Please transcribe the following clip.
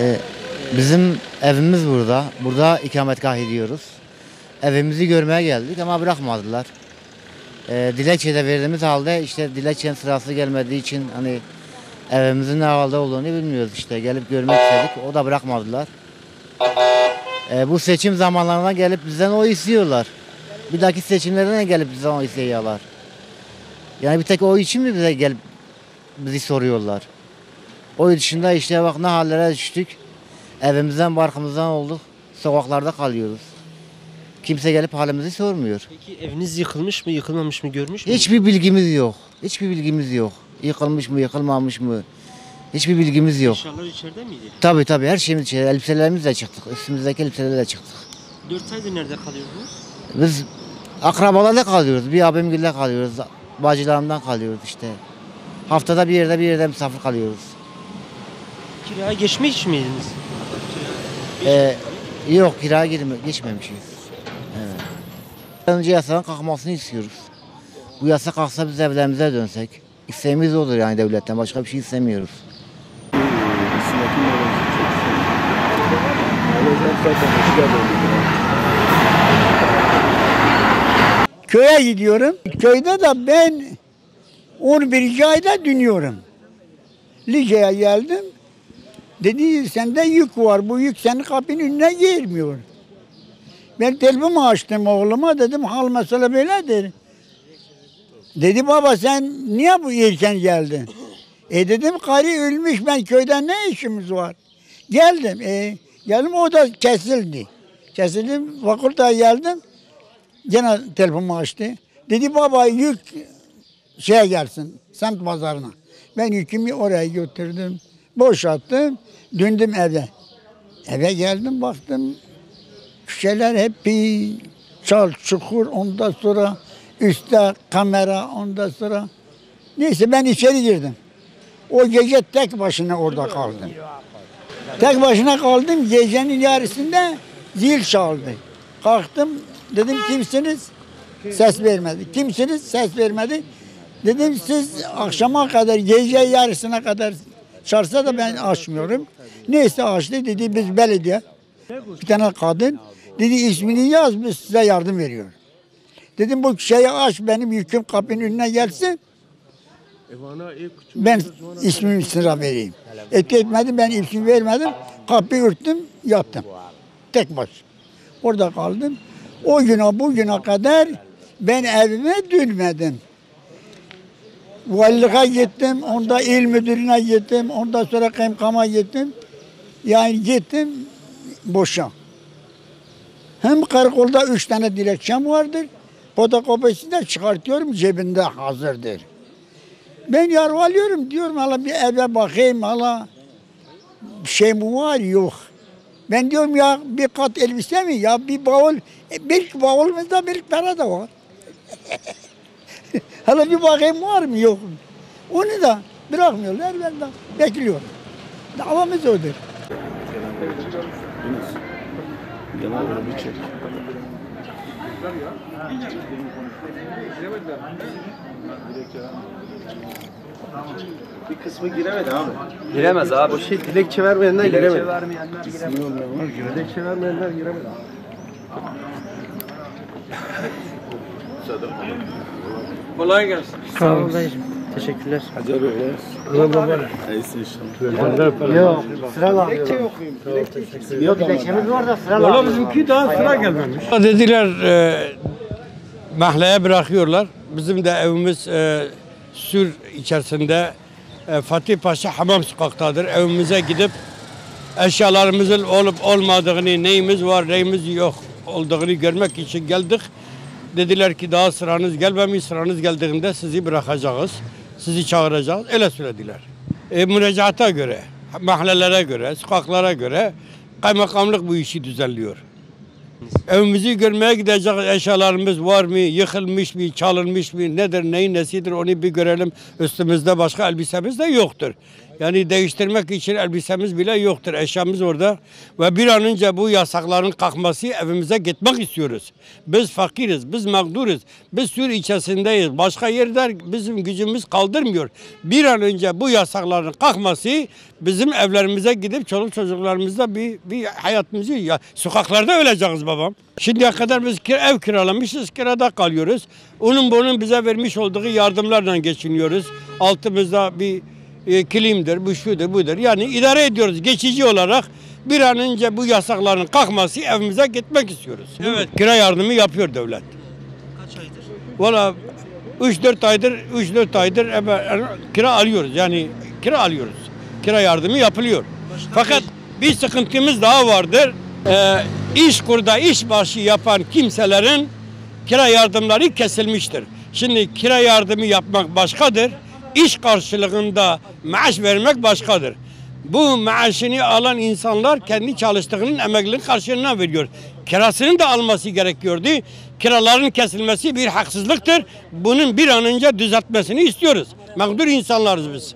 Ee, Bizim evimiz burada. Burada ikametgah ediyoruz. Evimizi görmeye geldik ama bırakmadılar. Dilekçe de verdiğimiz halde işte dilekçenin sırası gelmediği için hani evimizin ne halde olduğunu bilmiyoruz işte. Gelip görmek istedik. O da bırakmadılar. Bu seçim zamanlarına gelip bizden oy istiyorlar. Bir dahaki seçimlerde de gelip bizden oy istiyorlar. Yani bir tek oy için mi bize gelip bizi soruyorlar? Oy dışında işte bak ne hallere düştük. Evimizden barkımızdan olduk. Sokaklarda kalıyoruz. Kimse gelip halimizi sormuyor. Peki eviniz yıkılmış mı, yıkılmamış mı görmüş mü? Hiçbir bilgimiz yok. Hiçbir bilgimiz yok. Yıkılmış mı, yıkılmamış mı? Hiçbir bilgimiz yok. Eşyalar içeride miydi? Tabii her şeyimiz içeri. Elbiselerimizle çıktık. Üstümüzdeki elbiselerle çıktık. 4 aydır nerede kalıyordunuz? Biz akrabalarla kalıyoruz. Bir abimgille kalıyoruz. Bacılarımdan kalıyoruz işte. Haftada bir yerde misafir kalıyoruz. Kiraya geçmiş miydiniz? Yok kiraya geçmemişiz. Evet. Önce yasanın kalkmasını istiyoruz. Bu yasa kalksa biz evlerimize dönsek. İsteğimiz olur yani devletten. Başka bir şey istemiyoruz. Köye gidiyorum. Köyde de ben 11. ayda dönüyorum. Lice'ye geldim. Dedi sende yük var. Bu yük senin kapının önüne girmiyor. Ben telefonumu açtım oğluma. Dedim hal mesele böyledir. Dedi baba sen niye bu erken geldin? Dedim karı ölmüş, ben köyden ne işimiz var? Geldim. Geldim o da kesildi. Kesildim fakülteye geldim. Gene telefonumu açtı. Dedi baba yük şeye gelsin, semt pazarına. Ben yükümü oraya götürdüm. Boşalttım. Döndüm eve. Eve geldim baktım. Şeyler hep bir çal çukur, ondan sonra üstte kamera, ondan sonra. Neyse ben içeri girdim. O gece tek başına orada kaldım. Tek başına kaldım. Gecenin yarısında zil çaldı. Kalktım. Dedim kimsiniz? Ses vermedi. Kimsiniz? Ses vermedi. Dedim siz akşama kadar, gece yarısına kadar çalsa da ben açmıyorum. Neyse açtı. Dedi biz belediye. Bir tane kadın. Dedi ismini yaz biz size yardım veriyor. Dedim bu şeyi aç benim yüküm kapının önüne gelsin. Ben ismimi sıra vereyim. Etmedi ben ismimi vermedim. Kapıyı örttüm yattım. Tek baş. Orada kaldım. O güne bugüne kadar ben evime dönmedim. Valiliğe gittim, onda il müdürüne gittim, ondan sonra kaymakama gittim. Yani gittim boşa. Hem karakolda 3 tane dilekçem vardır. Fotokopisini de çıkartıyorum cebinde hazırdır. Ben yarvalıyorum diyorum hala bir eve bakayım hala bir şey mi var yok. Ben diyorum ya bir kat elbise mi ya bir bavul bir bavulumuzda bir para da var. Hala bir bakayım var mı yok mu? Onu da bırakmıyorlar ben de bekliyorum. Davamız odur. Bir kısmı giremedi abi. Giremez abi. O şey dilekçe vermeyenler giremedi. Dilekçe vermeyenler giremez. Dilekçe vermeyenler giremedi. Kolay gelsin. Sağ olun dayıcım. Teşekkürler. Hadi abi. Neyse inşallah. Yok sıra Dilekçe yok muyum? Yok dilekçemiz var da sıra Valla bizimki daha sıra gelmemiş. Dediler mahalleye bırakıyorlar. Bizim de evimiz Sür içerisinde Fatih Paşa Hamam Sokak'tadır. Evimize gidip eşyalarımızın olup olmadığını, neyimiz var, neyimiz yok olduğunu görmek için geldik. Dediler ki daha sıranız gelmemiş, sıranız geldiğinde sizi bırakacağız, sizi çağıracağız. Öyle söylediler. Müracaata göre, mahallelere göre, sokaklara göre kaymakamlık bu işi düzenliyor. Evimizi görmeye gidecek eşyalarımız var mı, yıkılmış mı, çalınmış mı, nedir, neyin nesidir onu bir görelim. Üstümüzde başka elbisemiz de yoktur. Yani değiştirmek için elbisemiz bile yoktur. Eşyamız orada. Ve bir an önce bu yasakların kalkması, evimize gitmek istiyoruz. Biz fakiriz, biz mağduruz. Biz Sur ilçesindeyiz. Başka yerde bizim gücümüz kaldırmıyor. Bir an önce bu yasakların kalkması, bizim evlerimize gidip çoluk çocuklarımızla bir hayatımızı, ya sokaklarda öleceğiz babam. Şimdiye kadar biz ev kiralamışız, kirada kalıyoruz. Bunun bize vermiş olduğu yardımlarla geçiniyoruz. Altımızda bir kilimdir, bu şudur, budur. Yani idare ediyoruz geçici olarak. Bir an önce bu yasakların kalkması, evimize gitmek istiyoruz. Evet, kira yardımı yapıyor devlet. Kaç aydır? Valla 3-4 aydır kira alıyoruz. Yani kira alıyoruz. Kira yardımı yapılıyor. Fakat bir sıkıntımız daha vardır. İşkur'da işbaşı yapan kimselerin kira yardımları kesilmiştir. Şimdi kira yardımı yapmak başkadır. İş karşılığında maaş vermek başkadır. Bu maaşını alan insanlar kendi çalıştığının emekliliğinin karşılığına veriyor. Kirasını da alması gerekiyordu. Kiraların kesilmesi bir haksızlıktır. Bunun bir an önce düzeltmesini istiyoruz. Mağdur insanlarız biz.